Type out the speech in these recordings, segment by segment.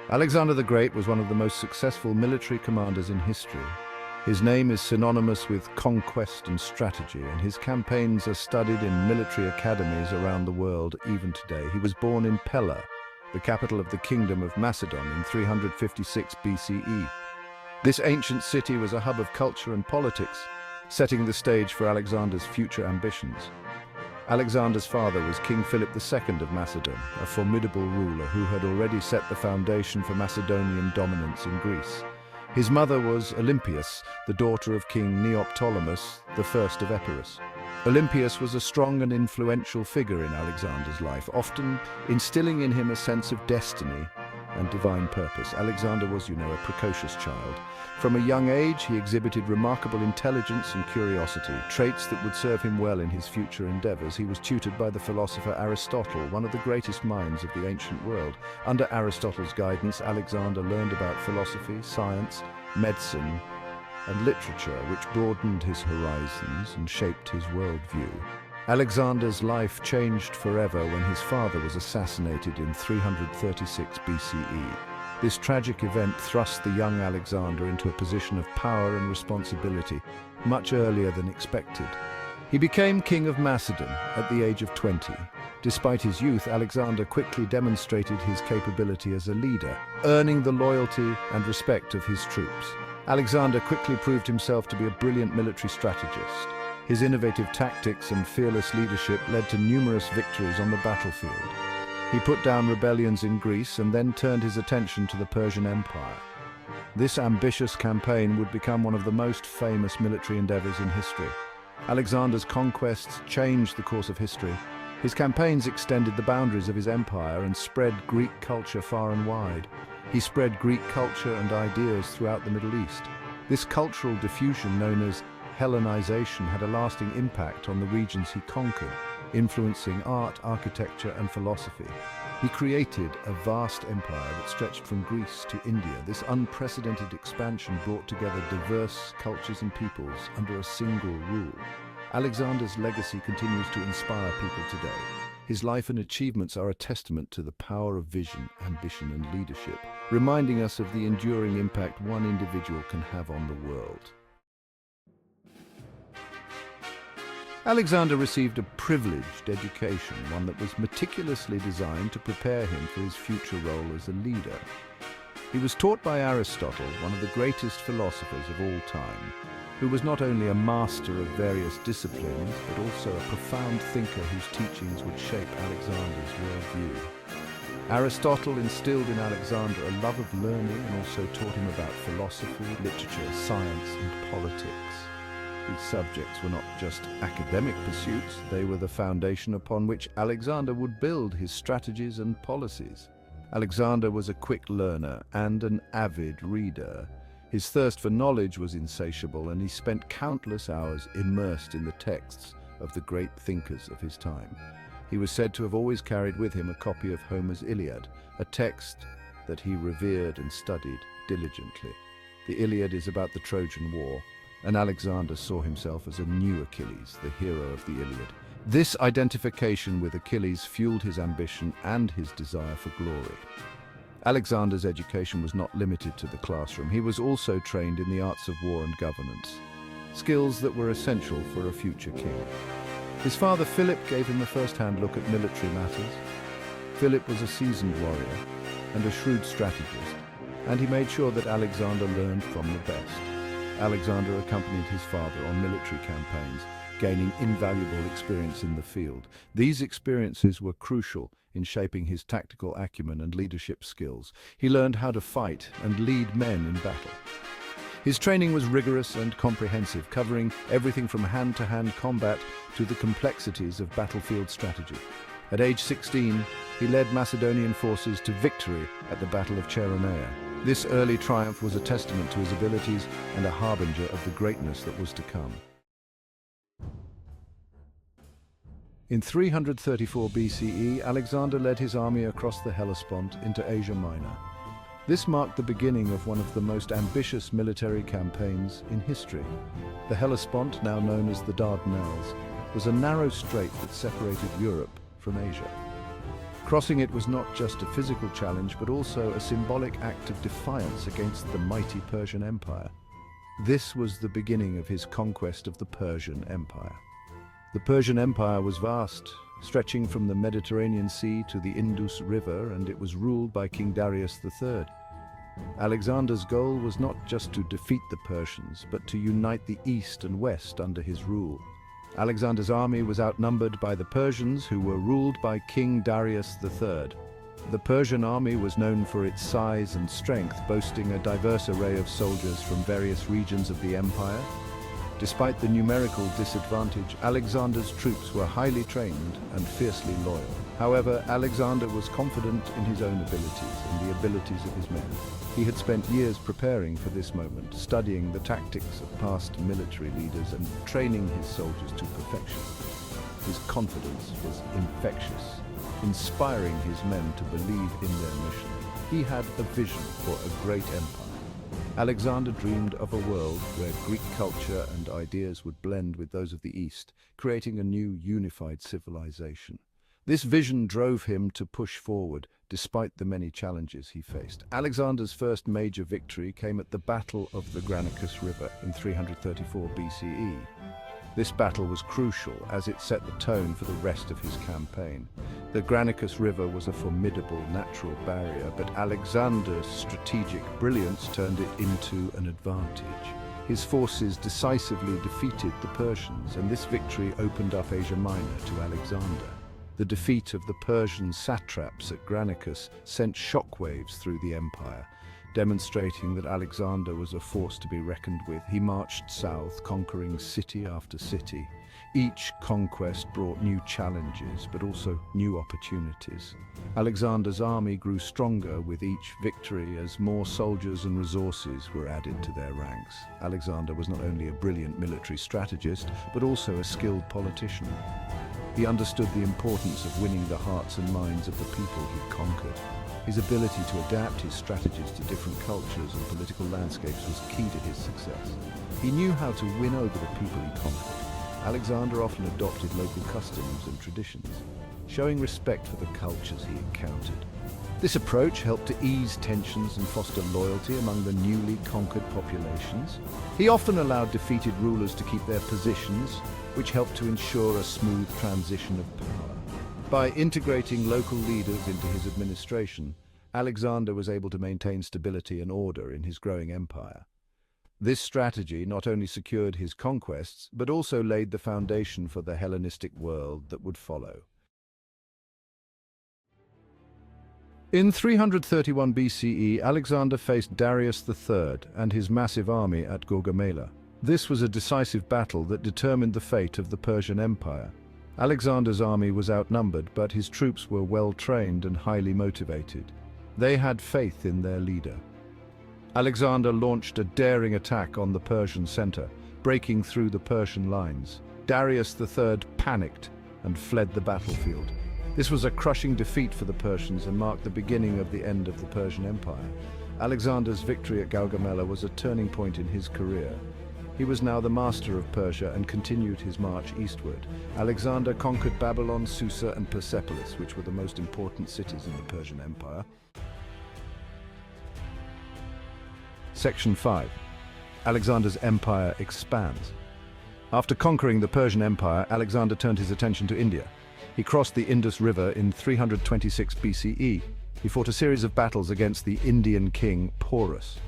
Alexander the Great was one of the most successful military commanders in history. His name is synonymous with conquest and strategy, and his campaigns are studied in military academies around the world even today. He was born in Pella, the capital of the Kingdom of Macedon, in 356 BCE. This ancient city was a hub of culture and politics, setting the stage for Alexander's future ambitions. Alexander's father was King Philip II of Macedon, a formidable ruler who had already set the foundation for Macedonian dominance in Greece. His mother was Olympias, the daughter of King Neoptolemus I of Epirus. Olympias was a strong and influential figure in Alexander's life, often instilling in him a sense of destiny and divine purpose. Alexander was, a precocious child. From a young age, he exhibited remarkable intelligence and curiosity, traits that would serve him well in his future endeavors. He was tutored by the philosopher Aristotle, one of the greatest minds of the ancient world. Under Aristotle's guidance, Alexander learned about philosophy, science, medicine, and literature, which broadened his horizons and shaped his worldview. Alexander's life changed forever when his father was assassinated in 336 BCE. This tragic event thrust the young Alexander into a position of power and responsibility much earlier than expected. He became king of Macedon at the age of 20. Despite his youth, Alexander quickly demonstrated his capability as a leader, earning the loyalty and respect of his troops. Alexander quickly proved himself to be a brilliant military strategist. His innovative tactics and fearless leadership led to numerous victories on the battlefield. He put down rebellions in Greece and then turned his attention to the Persian Empire. This ambitious campaign would become one of the most famous military endeavors in history. Alexander's conquests changed the course of history. His campaigns extended the boundaries of his empire and spread Greek culture far and wide. He spread Greek culture and ideas throughout the Middle East. This cultural diffusion, known as Hellenization, had a lasting impact on the regions he conquered, influencing art, architecture, and philosophy. He created a vast empire that stretched from Greece to India. This unprecedented expansion brought together diverse cultures and peoples under a single rule. Alexander's legacy continues to inspire people today. His life and achievements are a testament to the power of vision, ambition, and leadership, reminding us of the enduring impact one individual can have on the world. Alexander received a privileged education, one that was meticulously designed to prepare him for his future role as a leader. He was taught by Aristotle, one of the greatest philosophers of all time, who was not only a master of various disciplines, but also a profound thinker whose teachings would shape Alexander's worldview. Aristotle instilled in Alexander a love of learning and also taught him about philosophy, literature, science, and politics. These subjects were not just academic pursuits, they were the foundation upon which Alexander would build his strategies and policies. Alexander was a quick learner and an avid reader. His thirst for knowledge was insatiable, and he spent countless hours immersed in the texts of the great thinkers of his time. He was said to have always carried with him a copy of Homer's Iliad, a text that he revered and studied diligently. The Iliad is about the Trojan War, and Alexander saw himself as a new Achilles, the hero of the Iliad. This identification with Achilles fueled his ambition and his desire for glory. Alexander's education was not limited to the classroom. He was also trained in the arts of war and governance, skills that were essential for a future king. His father Philip gave him a first-hand look at military matters. Philip was a seasoned warrior and a shrewd strategist, and he made sure that Alexander learned from the best. Alexander accompanied his father on military campaigns, gaining invaluable experience in the field. These experiences were crucial in shaping his tactical acumen and leadership skills. He learned how to fight and lead men in battle. His training was rigorous and comprehensive, covering everything from hand-to-hand combat to the complexities of battlefield strategy. At age 16, he led Macedonian forces to victory at the Battle of Chaeronea. This early triumph was a testament to his abilities and a harbinger of the greatness that was to come. In 334 BCE, Alexander led his army across the Hellespont into Asia Minor. This marked the beginning of one of the most ambitious military campaigns in history. The Hellespont, now known as the Dardanelles, was a narrow strait that separated Europe from Asia. Crossing it was not just a physical challenge, but also a symbolic act of defiance against the mighty Persian Empire. This was the beginning of his conquest of the Persian Empire. The Persian Empire was vast, stretching from the Mediterranean Sea to the Indus River, and it was ruled by King Darius III. Alexander's goal was not just to defeat the Persians, but to unite the East and West under his rule. Alexander's army was outnumbered by the Persians, who were ruled by King Darius III. The Persian army was known for its size and strength, boasting a diverse array of soldiers from various regions of the empire. Despite the numerical disadvantage, Alexander's troops were highly trained and fiercely loyal. However, Alexander was confident in his own abilities and the abilities of his men. He had spent years preparing for this moment, studying the tactics of past military leaders and training his soldiers to perfection. His confidence was infectious, inspiring his men to believe in their mission. He had a vision for a great empire. Alexander dreamed of a world where Greek culture and ideas would blend with those of the East, creating a new unified civilization. This vision drove him to push forward, despite the many challenges he faced. Alexander's first major victory came at the Battle of the Granicus River in 334 BCE. This battle was crucial as it set the tone for the rest of his campaign. The Granicus River was a formidable natural barrier, but Alexander's strategic brilliance turned it into an advantage. His forces decisively defeated the Persians, and this victory opened up Asia Minor to Alexander. The defeat of the Persian satraps at Granicus sent shockwaves through the empire, demonstrating that Alexander was a force to be reckoned with. He marched south, conquering city after city. Each conquest brought new challenges, but also new opportunities. Alexander's army grew stronger with each victory as more soldiers and resources were added to their ranks. Alexander was not only a brilliant military strategist, but also a skilled politician. He understood the importance of winning the hearts and minds of the people he conquered. His ability to adapt his strategies to different cultures and political landscapes was key to his success. He knew how to win over the people he conquered. Alexander often adopted local customs and traditions, showing respect for the cultures he encountered. This approach helped to ease tensions and foster loyalty among the newly conquered populations. He often allowed defeated rulers to keep their positions, which helped to ensure a smooth transition of power. By integrating local leaders into his administration, Alexander was able to maintain stability and order in his growing empire. This strategy not only secured his conquests, but also laid the foundation for the Hellenistic world that would follow. In 331 BCE, Alexander faced Darius III and his massive army at Gaugamela. This was a decisive battle that determined the fate of the Persian Empire. Alexander's army was outnumbered, but his troops were well-trained and highly motivated. They had faith in their leader. Alexander launched a daring attack on the Persian center, breaking through the Persian lines. Darius III panicked and fled the battlefield. This was a crushing defeat for the Persians and marked the beginning of the end of the Persian Empire. Alexander's victory at Gaugamela was a turning point in his career. He was now the master of Persia and continued his march eastward. Alexander conquered Babylon, Susa, and Persepolis, which were the most important cities in the Persian Empire. Section 5. Alexander's empire expands. After conquering the Persian Empire, Alexander turned his attention to India. He crossed the Indus River in 326 BCE. He fought a series of battles against the Indian king Porus.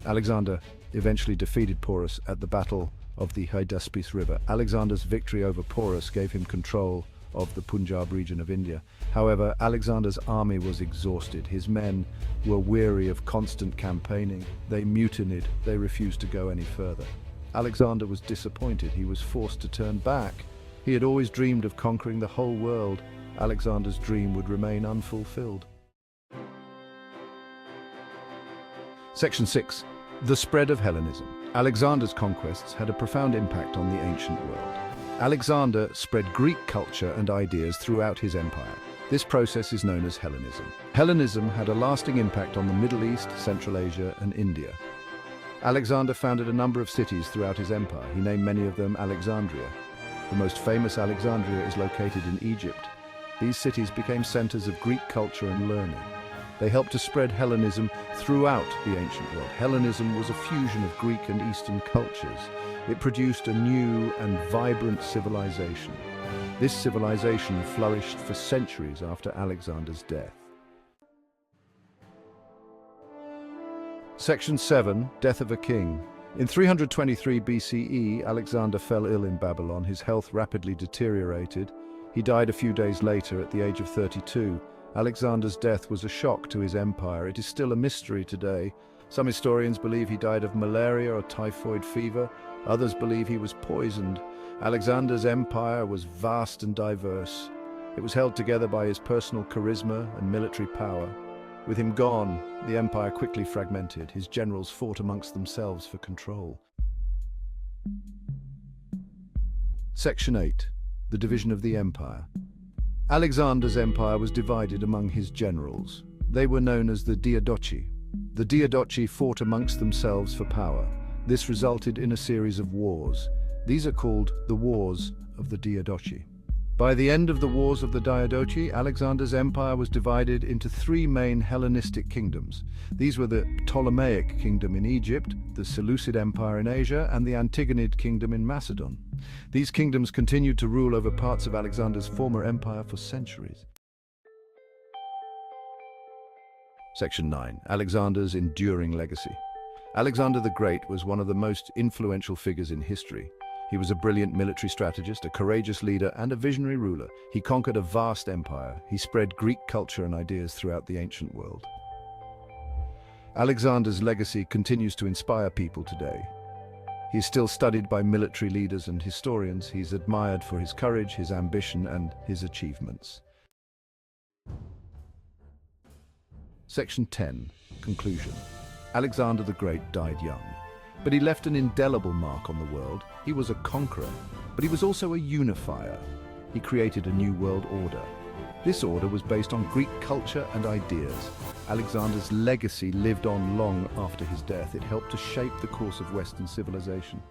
Alexander eventually defeated Porus at the Battle of the Hydaspes River. Alexander's victory over Porus gave him control of the Punjab region of India. However, Alexander's army was exhausted. His men were weary of constant campaigning. They mutinied. They refused to go any further. Alexander was disappointed. He was forced to turn back. He had always dreamed of conquering the whole world. Alexander's dream would remain unfulfilled. Section 6. The spread of Hellenism. Alexander's conquests had a profound impact on the ancient world. Alexander spread Greek culture and ideas throughout his empire. This process is known as Hellenism. Hellenism had a lasting impact on the Middle East, Central Asia, and India. Alexander founded a number of cities throughout his empire. He named many of them Alexandria. The most famous Alexandria is located in Egypt. These cities became centers of Greek culture and learning. They helped to spread Hellenism throughout the ancient world. Hellenism was a fusion of Greek and Eastern cultures. It produced a new and vibrant civilization. This civilization flourished for centuries after Alexander's death. Section 7. Death of a King. In 323 BCE, Alexander fell ill in Babylon. His health rapidly deteriorated. He died a few days later at the age of 32. Alexander's death was a shock to his empire. It is still a mystery today. Some historians believe he died of malaria or typhoid fever. Others believe he was poisoned. Alexander's empire was vast and diverse. It was held together by his personal charisma and military power. With him gone, the empire quickly fragmented. His generals fought amongst themselves for control. Section 8. The division of the empire. Alexander's empire was divided among his generals. They were known as the Diadochi. The Diadochi fought amongst themselves for power. This resulted in a series of wars. These are called the Wars of the Diadochi. By the end of the Wars of the Diadochi, Alexander's empire was divided into three main Hellenistic kingdoms. These were the Ptolemaic kingdom in Egypt, the Seleucid Empire in Asia, and the Antigonid kingdom in Macedon. These kingdoms continued to rule over parts of Alexander's former empire for centuries. Section 9. Alexander's enduring legacy. Alexander the Great was one of the most influential figures in history. He was a brilliant military strategist, a courageous leader, and a visionary ruler. He conquered a vast empire. He spread Greek culture and ideas throughout the ancient world. Alexander's legacy continues to inspire people today. He is still studied by military leaders and historians. He's admired for his courage, his ambition, and his achievements. Section 10. Conclusion. Alexander the Great died young. But he left an indelible mark on the world. He was a conqueror, but he was also a unifier. He created a new world order. This order was based on Greek culture and ideas. Alexander's legacy lived on long after his death. It helped to shape the course of Western civilization.